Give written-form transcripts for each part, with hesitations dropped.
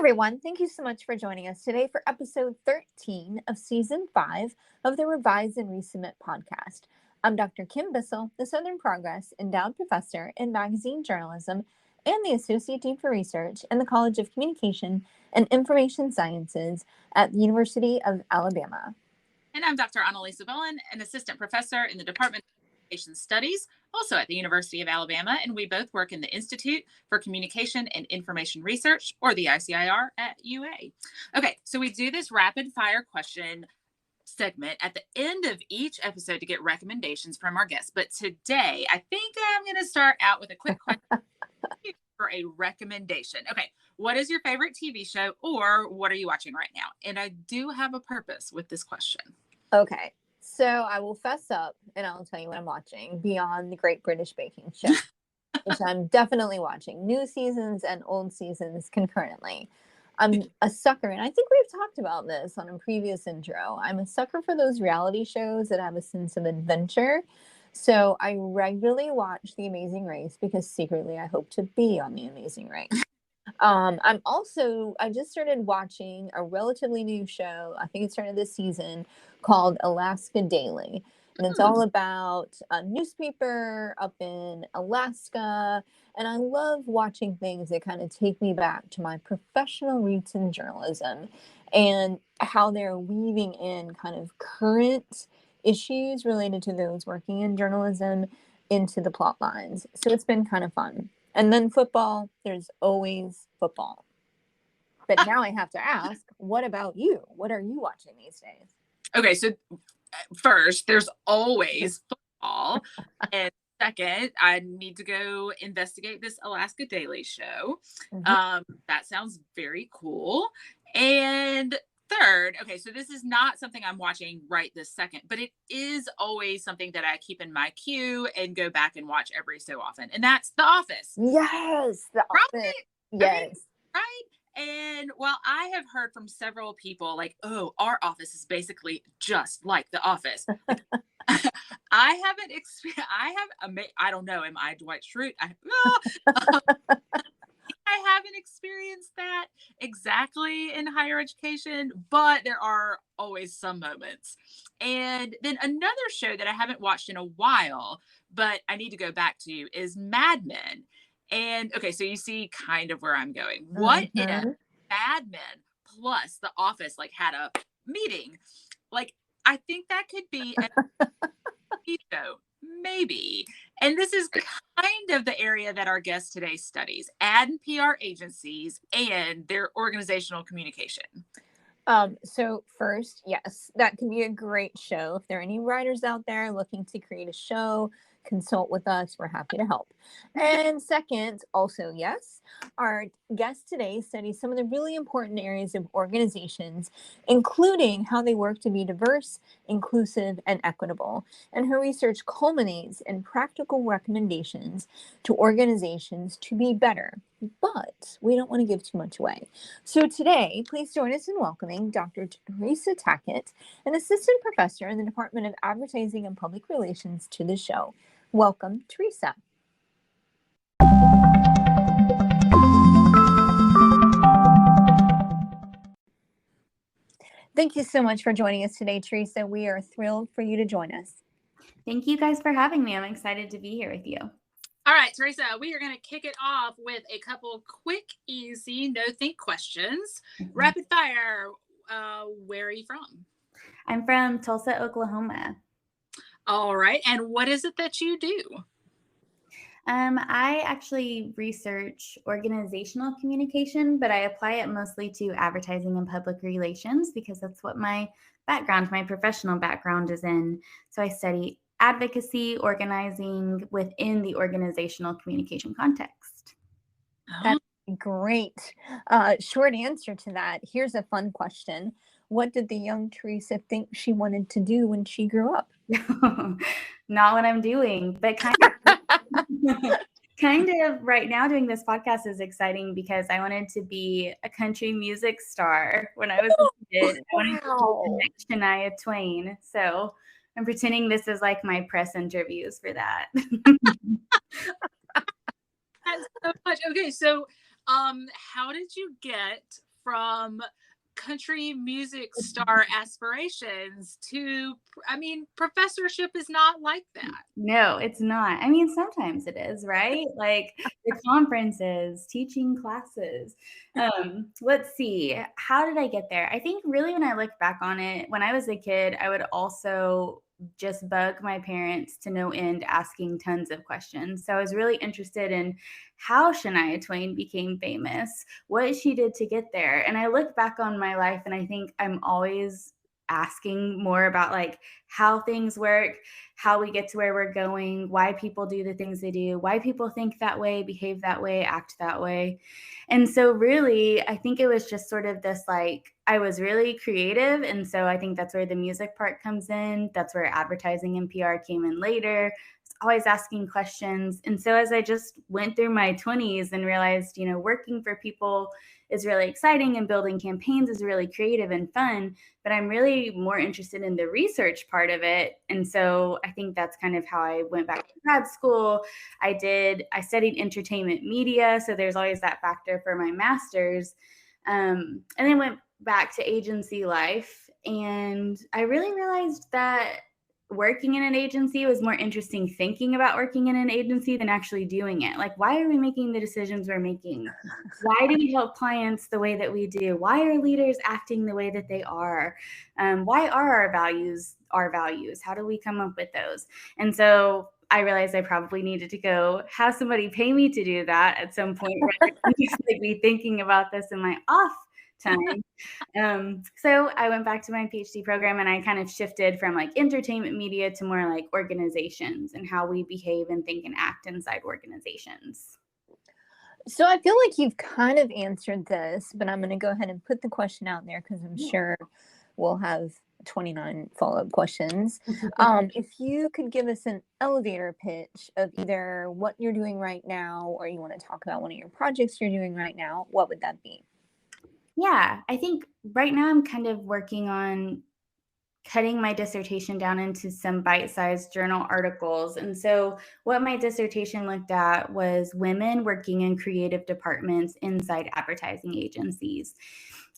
everyone. Thank you so much for joining us today for episode 13 of season 5 of the Revise and Resubmit podcast. I'm Dr. Kim Bissell, the Southern Progress Endowed Professor in Magazine Journalism and the Associate Dean for Research in the College of Communication and Information Sciences at the University of Alabama. And I'm Dr. Annalisa Bowen, an assistant professor in the Department of Communication Studies, also at the University of Alabama, and we both work in the Institute for Communication and Information Research, or the ICIR, at UA. Okay, so we do this rapid fire question segment at the end of each episode to get recommendations from our guests. But today, I think I'm going to start out with a quick question for a recommendation. Okay, what is your favorite TV show, or what are you watching right now? And I do have a purpose with this question. Okay, so I will fess up and I'll tell you what I'm watching beyond the Great British Baking Show, which I'm definitely watching new seasons and old seasons concurrently. I'm a sucker, and I think we've talked about this on a previous intro. I'm a sucker for those reality shows that have a sense of adventure. So I regularly watch The Amazing Race because secretly I hope to be on The Amazing Race. I just started watching a relatively new show. I think it started this season, called Alaska Daily. And it's all about a newspaper up in Alaska. And I love watching things that kind of take me back to my professional roots in journalism and how they're weaving in kind of current issues related to those working in journalism into the plot lines. So it's been kind of fun. And then football, there's always football. But now I have to ask, what about you? What are you watching these days? Okay, so first, there's always football. And second, I need to go investigate this Alaska Daily show. That sounds very cool. And third, okay, so this is not something I'm watching right this second, but it is always something that I keep in my queue and go back and watch every so often. And that's The Office. Yes, The Office. Yes. Right? And while I have heard from several people like, oh, our office is basically just like The Office. I haven't experienced, I don't know, am I Dwight Schrute? I haven't experienced that exactly in higher education, but there are always some moments. And then another show that I haven't watched in a while, but I need to go back to is Mad Men. And okay, so you see kind of where I'm going. What if Mad Men plus The Office had a meeting? I think that could be a show. Maybe. And this is kind of the area that our guest today studies, ad and PR agencies and their organizational communication. So first, yes, that can be a great show. If there are any writers out there looking to create a show, consult with us. We're happy to help. And second, also, yes, our guest today studies some of the really important areas of organizations, including how they work to be diverse, inclusive, and equitable. And her research culminates in practical recommendations to organizations to be better. But we don't want to give too much away. So today, please join us in welcoming Dr. Teresa Tackett, an assistant professor in the Department of Advertising and Public Relations, to the show. Welcome, Teresa. Thank you so much for joining us today, Teresa. We are thrilled for you to join us. Thank you guys for having me. I'm excited to be here with you. All right, Teresa, we are going to kick it off with a couple quick, easy, no-think questions. Rapid fire. Where are you from? I'm from Tulsa, Oklahoma. All right. And what is it that you do? I actually research organizational communication, but I apply it mostly to advertising and public relations because that's what my professional background is in. So I study advocacy, organizing within the organizational communication context. That's great. Short answer to that. Here's a fun question. What did the young Teresa think she wanted to do when she grew up? Not what I'm doing, but kind of right now doing this podcast is exciting because I wanted to be a country music star when I was a kid. I wanted to be the next Shania Twain. So I'm pretending this is like my press interviews for that. That's so much. Okay, so how did you get from country music star aspirations to, I mean, professorship is not like that. No, it's not. I mean, sometimes it is, right? Like the conferences, teaching classes. Let's see. How did I get there? I think really when I look back on it, when I was a kid, I would also just bug my parents to no end, asking tons of questions. So I was really interested in how Shania Twain became famous, what she did to get there. And I look back on my life and I think I'm always asking more about like how things work, how we get to where we're going, why people do the things they do, why people think that way, behave that way, act that way. And so really, I think it was just sort of this like, I was really creative. And so I think that's where the music part comes in. That's where advertising and PR came in later. Always asking questions. And so as I just went through my 20s and realized, you know, working for people is really exciting and building campaigns is really creative and fun, but I'm really more interested in the research part of it. And so I think that's kind of how I went back to grad school. I studied entertainment media. So there's always that factor for my master's. And then went back to agency life. And I really realized that working in an agency was more interesting thinking about working in an agency than actually doing it. Like, why are we making the decisions we're making? Why do we help clients the way that we do? Why are leaders acting the way that they are? Why are our values our values? How do we come up with those? And so I realized I probably needed to go have somebody pay me to do that at some point, rather than just like be thinking about this in my off time. So I went back to my PhD program and I kind of shifted from like entertainment media to more like organizations and how we behave and think and act inside organizations. So I feel like you've kind of answered this, but I'm going to go ahead and put the question out there because I'm sure we'll have 29 follow-up questions. If you could give us an elevator pitch of either what you're doing right now or you want to talk about one of your projects you're doing right now, what would that be? Yeah, I think right now I'm kind of working on cutting my dissertation down into some bite-sized journal articles. And so what my dissertation looked at was women working in creative departments inside advertising agencies.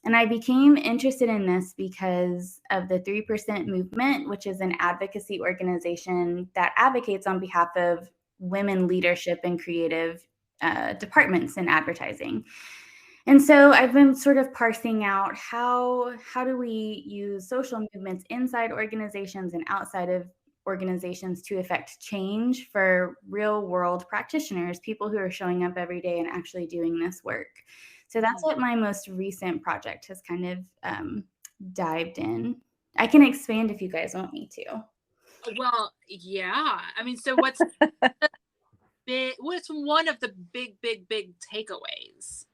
And I became interested in this because of the 3% movement, which is an advocacy organization that advocates on behalf of women leadership in creative departments in advertising. And so I've been sort of parsing out how do we use social movements inside organizations and outside of organizations to affect change for real world practitioners, people who are showing up every day and actually doing this work. So that's what my most recent project has kind of dived in. I can expand if you guys want me to. Well, yeah. I mean, so what's one of the big takeaways?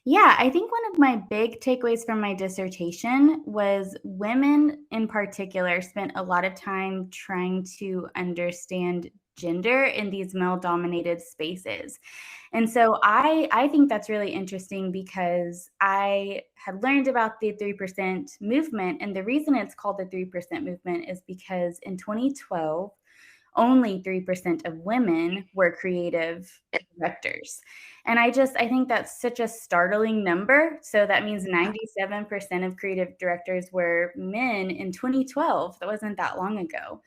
Yeah, I think one of my big takeaways from my dissertation was women in particular spent a lot of time trying to understand gender in these male-dominated spaces. And so I think that's really interesting because I had learned about the 3% movement. And the reason it's called the 3% movement is because in 2012, only 3% of women were creative directors. And I think that's such a startling number. So that means 97% of creative directors were men in 2012. That wasn't that long ago.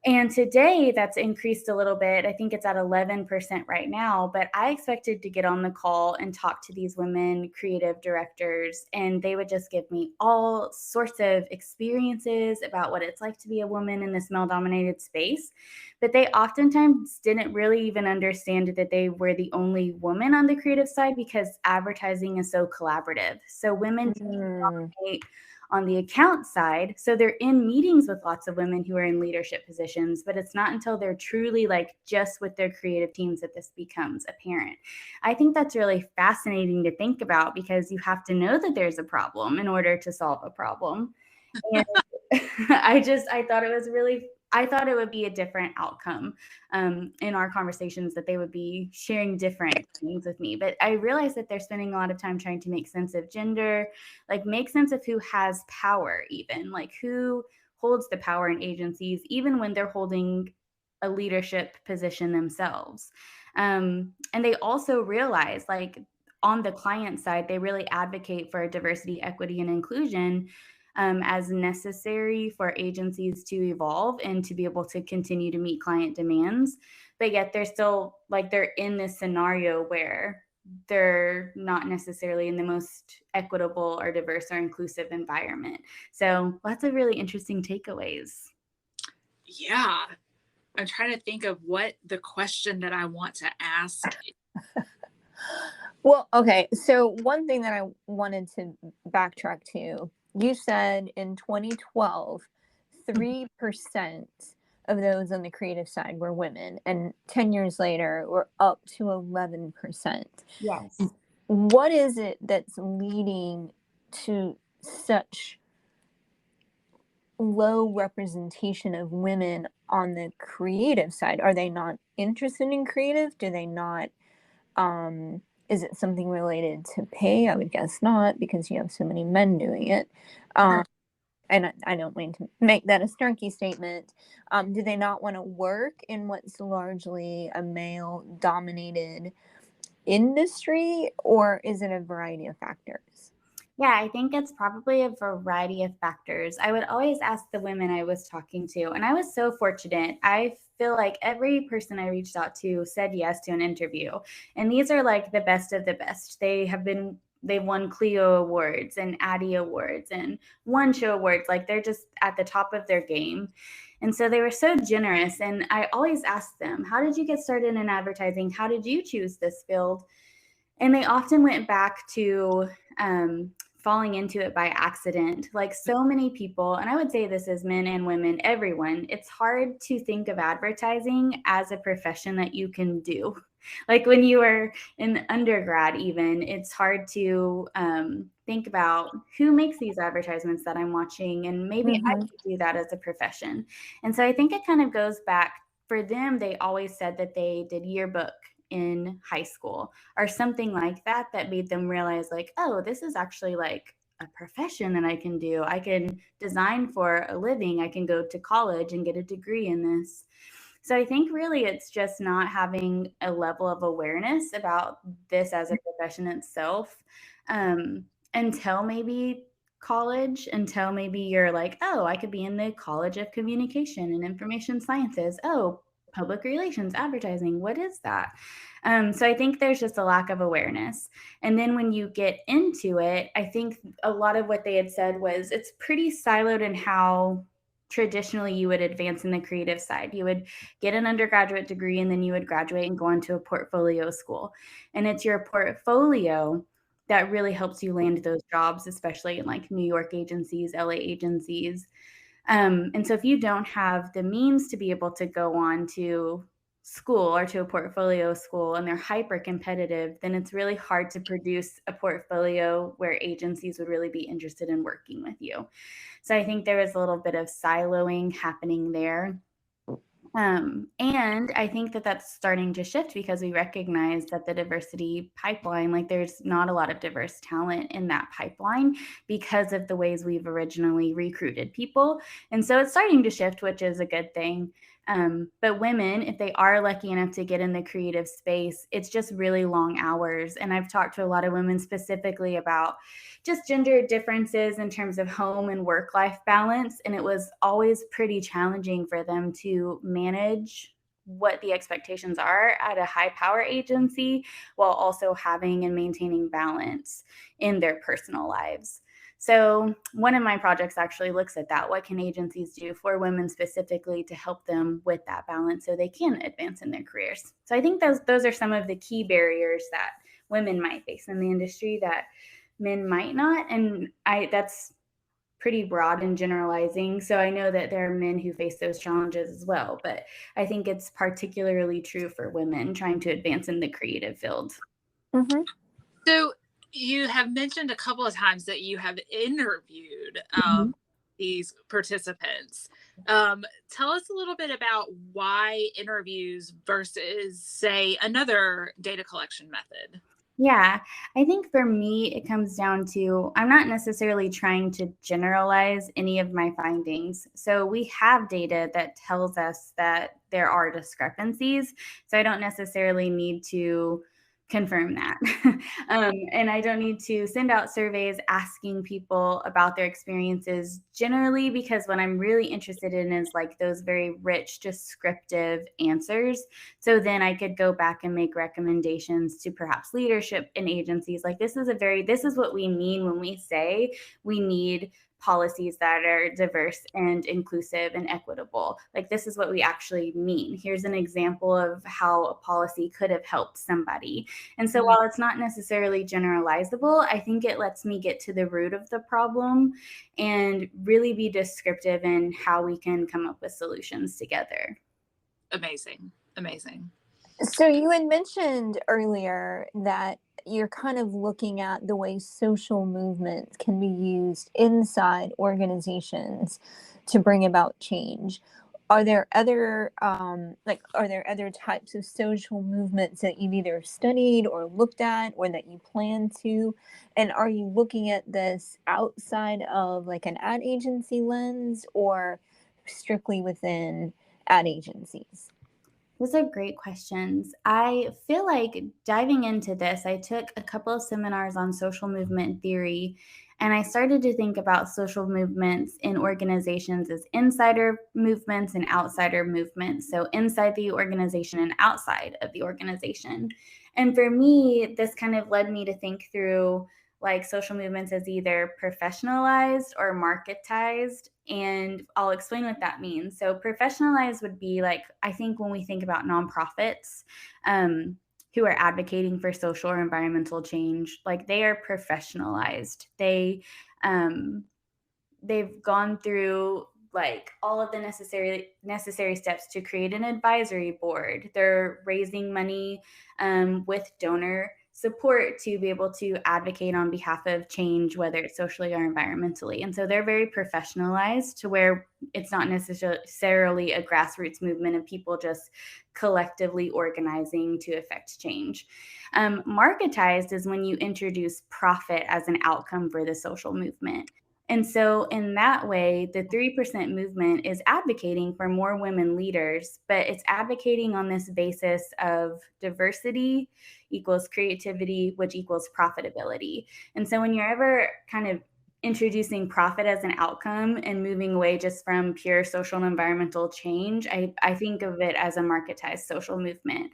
And today that's increased a little bit. I think it's at 11% right now, but I expected to get on the call and talk to these women creative directors, and they would just give me all sorts of experiences about what it's like to be a woman in this male-dominated space. But they oftentimes didn't really even understand that they were the only woman on the creative side because advertising is so collaborative. So women dominate on the account side. So they're in meetings with lots of women who are in leadership positions, but it's not until they're truly like just with their creative teams that this becomes apparent. I think that's really fascinating to think about because you have to know that there's a problem in order to solve a problem. And I thought it would be a different outcome in our conversations, that they would be sharing different things with me. But I realized that they're spending a lot of time trying to make sense of gender, like make sense of who has power, even like who holds the power in agencies, even when they're holding a leadership position themselves. And they also realize like on the client side, they really advocate for diversity, equity, and inclusion as necessary for agencies to evolve and to be able to continue to meet client demands. But yet they're still like, they're in this scenario where they're not necessarily in the most equitable or diverse or inclusive environment. So lots of really interesting takeaways. Yeah. I'm trying to think of what the question that I want to ask. Well, okay. So one thing that I wanted to backtrack to, you said in 2012, 3% of those on the creative side were women, and 10 years later, we're up to 11%. Yes. What is it that's leading to such low representation of women on the creative side? Are they not interested in creative? Do they not, is it something related to pay? I would guess not, because you have so many men doing it. And I don't mean to make that a snarky statement. Do they not want to work in what's largely a male dominated industry, or is it a variety of factors? Yeah, I think it's probably a variety of factors. I would always ask the women I was talking to, and I was so fortunate. I feel like every person I reached out to said yes to an interview. And these are like the best of the best. They've won Clio Awards and Addie Awards and One Show Awards. Like, they're just at the top of their game. And so they were so generous. And I always asked them, how did you get started in advertising? How did you choose this field? And they often went back to falling into it by accident. Like so many people, and I would say this is men and women, everyone, it's hard to think of advertising as a profession that you can do. Like when you are in undergrad, even, it's hard to think about who makes these advertisements that I'm watching, and maybe I could do that as a profession. And so I think it kind of goes back, for them, they always said that they did yearbook in high school or something like that, that made them realize like, oh, this is actually like a profession that I can do. I can design for a living. I can go to college and get a degree in this. So I think really it's just not having a level of awareness about this as a profession itself until maybe college, until maybe you're like, oh, I could be in the College of Communication and Information Sciences. Oh, public relations, advertising, what is that? So I think there's just a lack of awareness. And then when you get into it, I think a lot of what they had said was it's pretty siloed in how traditionally you would advance in the creative side. You would get an undergraduate degree and then you would graduate and go into a portfolio school. And it's your portfolio that really helps you land those jobs, especially in like New York agencies, LA agencies. And so if you don't have the means to be able to go on to school or to a portfolio school and they're hyper competitive, then it's really hard to produce a portfolio where agencies would really be interested in working with you. So I think there is a little bit of siloing happening there. And I think that that's starting to shift because we recognize that the diversity pipeline, like there's not a lot of diverse talent in that pipeline because of the ways we've originally recruited people. And so it's starting to shift, which is a good thing. But women, if they are lucky enough to get in the creative space, it's just really long hours. And I've talked to a lot of women specifically about just gender differences in terms of home and work-life balance. And it was always pretty challenging for them to manage what the expectations are at a high power agency while also having and maintaining balance in their personal lives. So one of my projects actually looks at that. What can agencies do for women specifically to help them with that balance so they can advance in their careers? So I think those are some of the key barriers that women might face in the industry that men might not. And that's pretty broad and generalizing. So I know that there are men who face those challenges as well, but I think it's particularly true for women trying to advance in the creative field. Mm-hmm. So you have mentioned a couple of times that you have interviewed these participants. Tell us a little bit about why interviews versus, say, another data collection method. Yeah, I think for me, it comes down to I'm not necessarily trying to generalize any of my findings. So we have data that tells us that there are discrepancies. So I don't necessarily need to confirm that. And I don't need to send out surveys asking people about their experiences generally, because what I'm really interested in is like those very rich descriptive answers. So then I could go back and make recommendations to perhaps leadership in agencies. Like this is what we mean when we say we need policies that are diverse and inclusive and equitable. Like this is what we actually mean. Here's an example of how a policy could have helped somebody. And so while it's not necessarily generalizable, I think it lets me get to the root of the problem and really be descriptive in how we can come up with solutions together. Amazing. Amazing. So you had mentioned earlier that you're kind of looking at the way social movements can be used inside organizations to bring about change. Are there other types of social movements that you've either studied or looked at or that you plan to? And are you looking at this outside of like an ad agency lens or strictly within ad agencies? Those are great questions. I feel like diving into this, I took a couple of seminars on social movement theory, and I started to think about social movements in organizations as insider movements and outsider movements. So inside the organization and outside of the organization. And for me, this kind of led me to think through like social movements as either professionalized or marketized. And I'll explain what that means. So professionalized would be like, I think when we think about nonprofits who are advocating for social or environmental change, like they are professionalized. They've gone through like all of the necessary steps to create an advisory board. They're raising money with donor support to be able to advocate on behalf of change, whether it's socially or environmentally. And so they're very professionalized to where it's not necessarily a grassroots movement of people just collectively organizing to affect change. Marketized is when you introduce profit as an outcome for the social movement. And so in that way, the 3% movement is advocating for more women leaders, but it's advocating on this basis of diversity equals creativity, which equals profitability. And so when you're ever kind of introducing profit as an outcome and moving away just from pure social and environmental change, I think of it as a marketized social movement.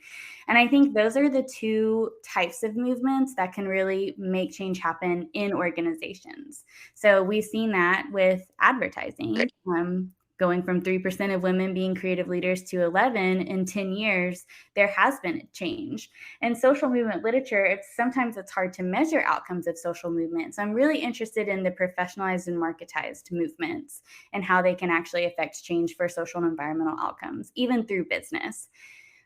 And I think those are the two types of movements that can really make change happen in organizations. So we've seen that with advertising. Going from 3% of women being creative leaders to 11 in 10 years, there has been a change. And social movement literature, sometimes it's hard to measure outcomes of social movement. So I'm really interested in the professionalized and marketized movements and how they can actually affect change for social and environmental outcomes, even through business.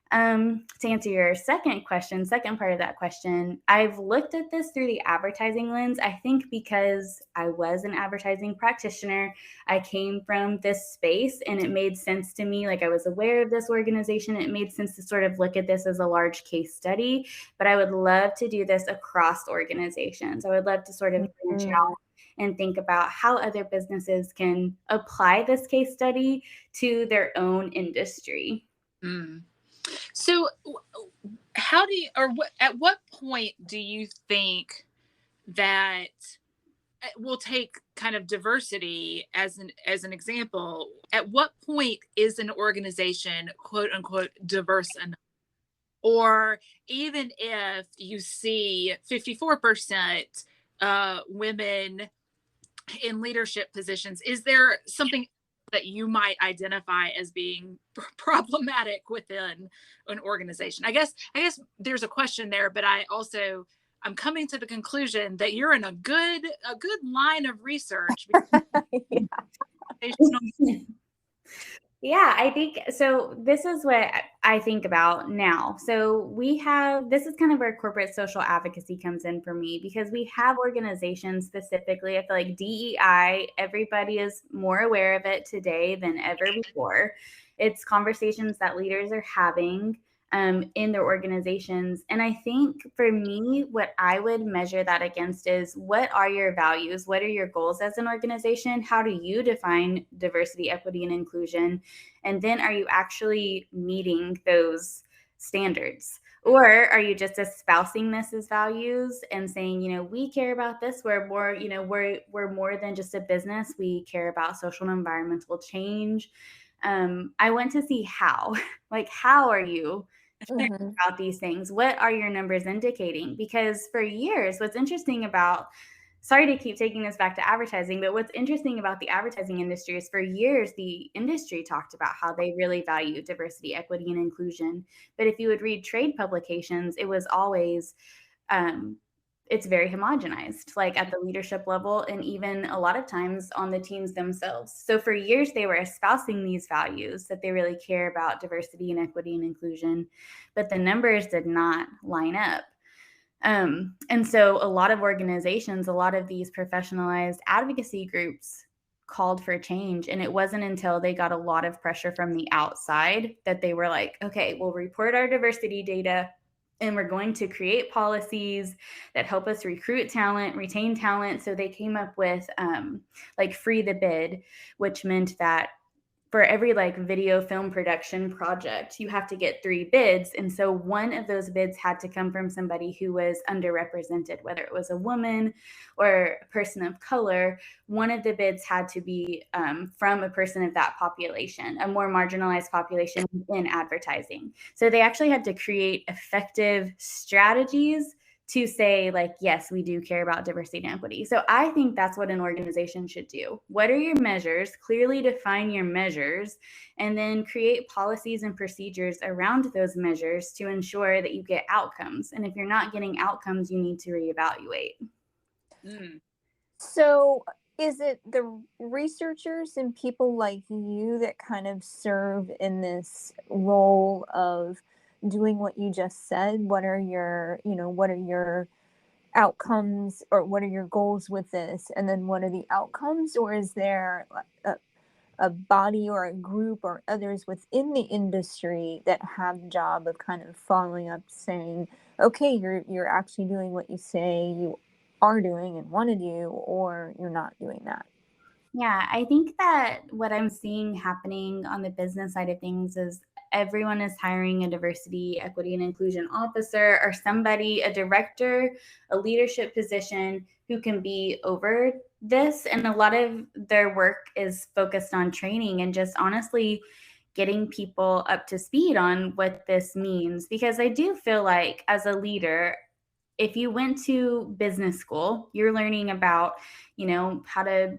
To answer your second part of that question, I've looked at this through the advertising lens. I think because I was an advertising practitioner, I came from this space and it made sense to me. Like I was aware of this organization. It made sense to sort of look at this as a large case study, but I would love to do this across organizations. I would love to sort of branch out and think about how other businesses can apply this case study to their own industry. So at what point do you think that we'll take kind of diversity as an example? At what point is an organization quote unquote diverse enough? Or even if you see 54% women in leadership positions, is there something that you might identify as being problematic within an organization? I guess there's a question there, but I'm coming to the conclusion that you're in a good line of research. Yeah, I think so. This is what I think about now. So this is kind of where corporate social advocacy comes in for me, because we have organizations specifically. I feel like DEI, everybody is more aware of it today than ever before. It's conversations that leaders are having in their organizations. And I think for me, what I would measure that against is, what are your values? What are your goals as an organization? How do you define diversity, equity, and inclusion? And then are you actually meeting those standards? Or are you just espousing this as values and saying, we care about this. We're more, we're more than just a business. We care about social and environmental change. I went to see how, like, how are you about these things? What are your numbers indicating? Because for years, what's interesting about, sorry to keep taking this back to advertising, but what's interesting about the advertising industry is for years, the industry talked about how they really value diversity, equity, and inclusion. But if you would read trade publications, it was always, it's very homogenized, like at the leadership level, and even a lot of times on the teams themselves. So for years, they were espousing these values that they really care about diversity and equity and inclusion, but the numbers did not line up. And so a lot of organizations, a lot of these professionalized advocacy groups called for change. And it wasn't until they got a lot of pressure from the outside that they were like, okay, we'll report our diversity data and we're going to create policies that help us recruit talent, retain talent. So they came up with like free the bid, which meant that for every like video film production project, you have to get 3 bids. And so one of those bids had to come from somebody who was underrepresented, whether it was a woman or a person of color. One of the bids had to be from a person of that population, a more marginalized population in advertising. So they actually had to create effective strategies to say, like, yes, we do care about diversity and equity. So I think that's what an organization should do. What are your measures? Clearly define your measures, and then create policies and procedures around those measures to ensure that you get outcomes. And if you're not getting outcomes, you need to reevaluate. So is it the researchers and people like you that kind of serve in this role of doing what you just said? What are your outcomes, or what are your goals with this? And then what are the outcomes? Or is there a body or a group or others within the industry that have the job of kind of following up, saying, okay, you're actually doing what you say you are doing and want to do, or you're not doing that? Yeah, I think that what I'm seeing happening on the business side of things is everyone is hiring a diversity, equity, and inclusion officer or somebody, a director, a leadership position who can be over this. And a lot of their work is focused on training and just honestly getting people up to speed on what this means. Because I do feel like as a leader, if you went to business school, you're learning about, how to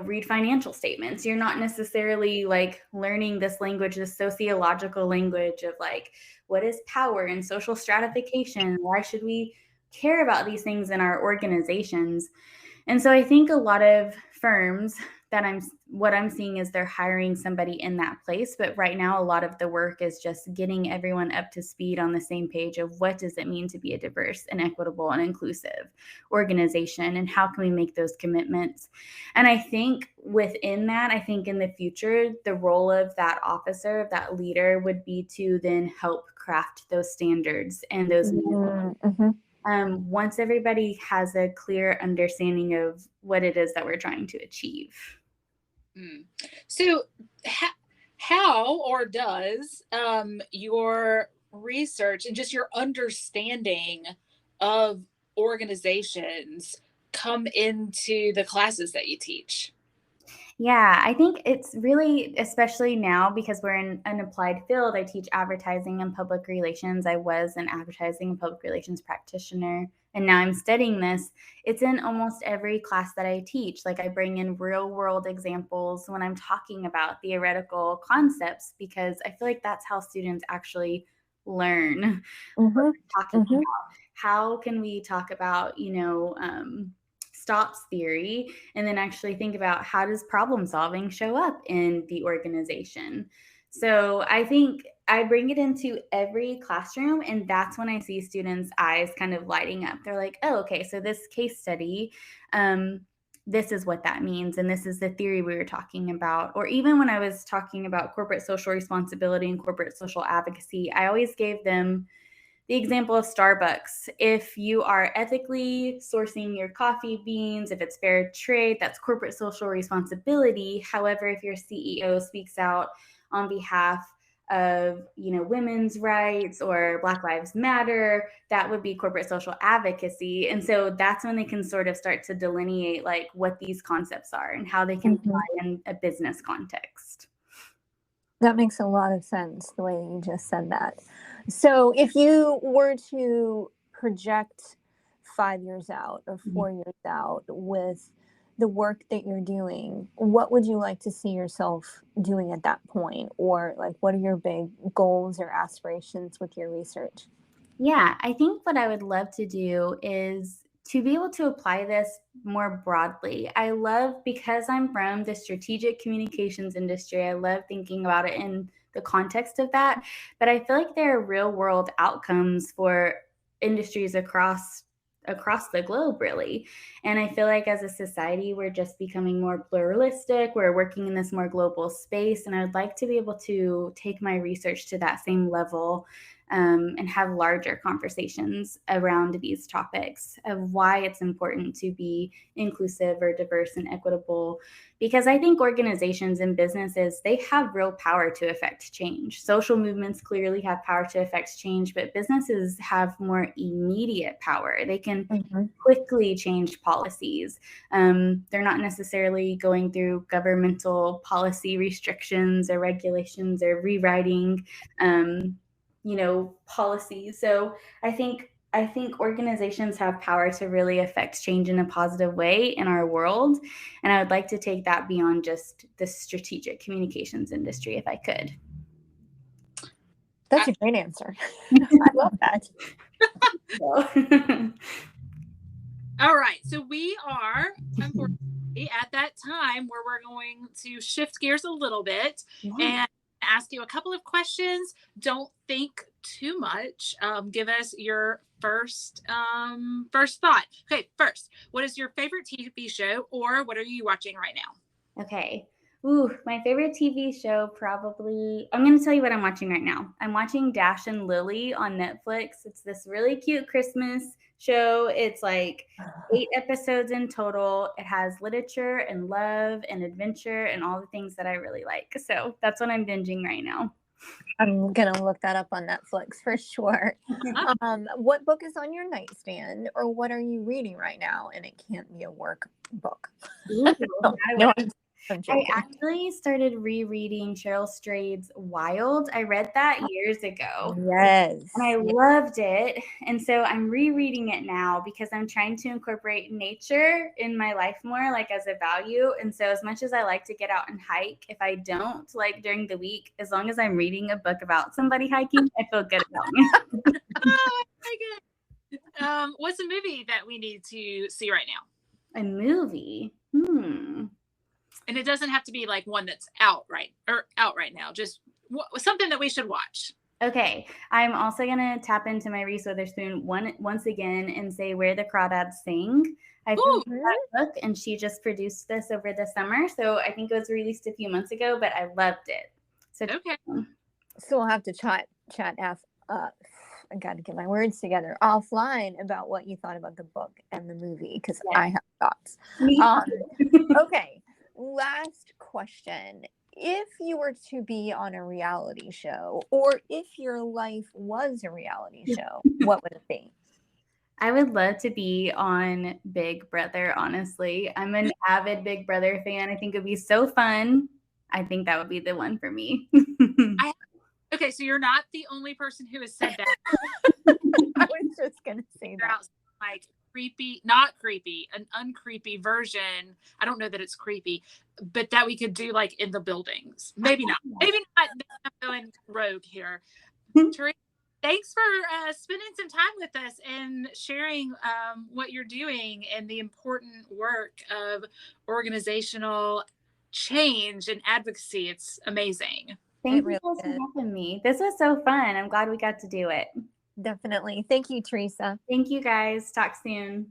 read financial statements. You're not necessarily like learning this language, this sociological language of like, what is power and social stratification? Why should we care about these things in our organizations? And so I think a lot of firms that what I'm seeing is they're hiring somebody in that place. But right now, a lot of the work is just getting everyone up to speed on the same page of what does it mean to be a diverse and equitable and inclusive organization, and how can we make those commitments? And I think within that, I think in the future, the role of that officer, of that leader, would be to then help craft those standards and those once everybody has a clear understanding of what it is that we're trying to achieve. So how or does your research and just your understanding of organizations come into the classes that you teach? Yeah, I think it's really, especially now because we're in an applied field, I teach advertising and public relations. I was an advertising and public relations practitioner, and now I'm studying this. It's in almost every class that I teach. Like I bring in real world examples when I'm talking about theoretical concepts, because I feel like that's how students actually learn. Talking about how can we talk about, stops theory, and then actually think about how does problem solving show up in the organization. So I think I bring it into every classroom, and that's when I see students' eyes kind of lighting up. They're like, oh, okay, so this case study, this is what that means, and this is the theory we were talking about. Or even when I was talking about corporate social responsibility and corporate social advocacy, I always gave them the example of Starbucks. If you are ethically sourcing your coffee beans, if it's fair trade, that's corporate social responsibility. However, if your CEO speaks out on behalf of, women's rights or Black Lives Matter, that would be corporate social advocacy. And so that's when they can sort of start to delineate like what these concepts are and how they can apply in a business context. That makes a lot of sense, the way that you just said that. So if you were to project 5 years out or 4 years out with the work that you're doing, what would you like to see yourself doing at that point? Or like, what are your big goals or aspirations with your research? Yeah, I think what I would love to do is to be able to apply this more broadly. I love, because I'm from the strategic communications industry, I love thinking about it in the context of that. But I feel like there are real world outcomes for industries across the globe, really. And I feel like as a society, we're just becoming more pluralistic. We're working in this more global space. And I would like to be able to take my research to that same level, and have larger conversations around these topics of why it's important to be inclusive or diverse and equitable. Because I think organizations and businesses, they have real power to affect change. Social movements clearly have power to affect change, but businesses have more immediate power. They can quickly change policies. They're not necessarily going through governmental policy restrictions or regulations or rewriting policies. So I think organizations have power to really affect change in a positive way in our world. And I would like to take that beyond just the strategic communications industry if I could. That's a great answer. I love that. All right. So we are, unfortunately, at that time where we're going to shift gears a little bit and ask you a couple of questions. Don't think too much. Give us your first thought. Okay, first, what is your favorite TV show, or what are you watching right now? Okay. Ooh, my favorite TV show, probably, I'm going to tell you what I'm watching right now. I'm watching Dash and Lily on Netflix. It's this really cute Christmas show. It's like 8 episodes in total. It has literature and love and adventure and all the things that I really like. So that's what I'm binging right now. I'm going to look that up on Netflix for sure. What book is on your nightstand, or what are you reading right now? And it can't be a work book. Ooh, I actually started rereading Cheryl Strayed's Wild. I read that years ago. Yes. And I loved it. And so I'm rereading it now because I'm trying to incorporate nature in my life more, like as a value. And so as much as I like to get out and hike, if I don't, like during the week, as long as I'm reading a book about somebody hiking, I feel good about me. Oh, my God. What's a movie that we need to see right now? A movie? And it doesn't have to be like one that's out right now. Just something that we should watch. Okay. I'm also going to tap into my Reese Witherspoon once again and say Where the Crawdads Sing. I finished that book, and she just produced this over the summer. So I think it was released a few months ago, but I loved it. So okay. So we'll have to chat I got to get my words together offline about what you thought about the book and the movie, because I have thoughts. Okay. Last question. If you were to be on a reality show, or if your life was a reality show, what would it be? I would love to be on Big Brother, honestly. I'm an avid Big Brother fan. I think it would be so fun. I think that would be the one for me. Okay, so you're not the only person who has said that. I was just going to say that. Like not creepy, an uncreepy version. I don't know that it's creepy, but that we could do like in the buildings. Maybe not. Maybe not. I'm going rogue here. Teresa, thanks for spending some time with us and sharing what you're doing and the important work of organizational change and advocacy. It's amazing. Thank you guys for having me. This was so fun. I'm glad we got to do it. Definitely. Thank you, Teresa. Thank you, guys. Talk soon.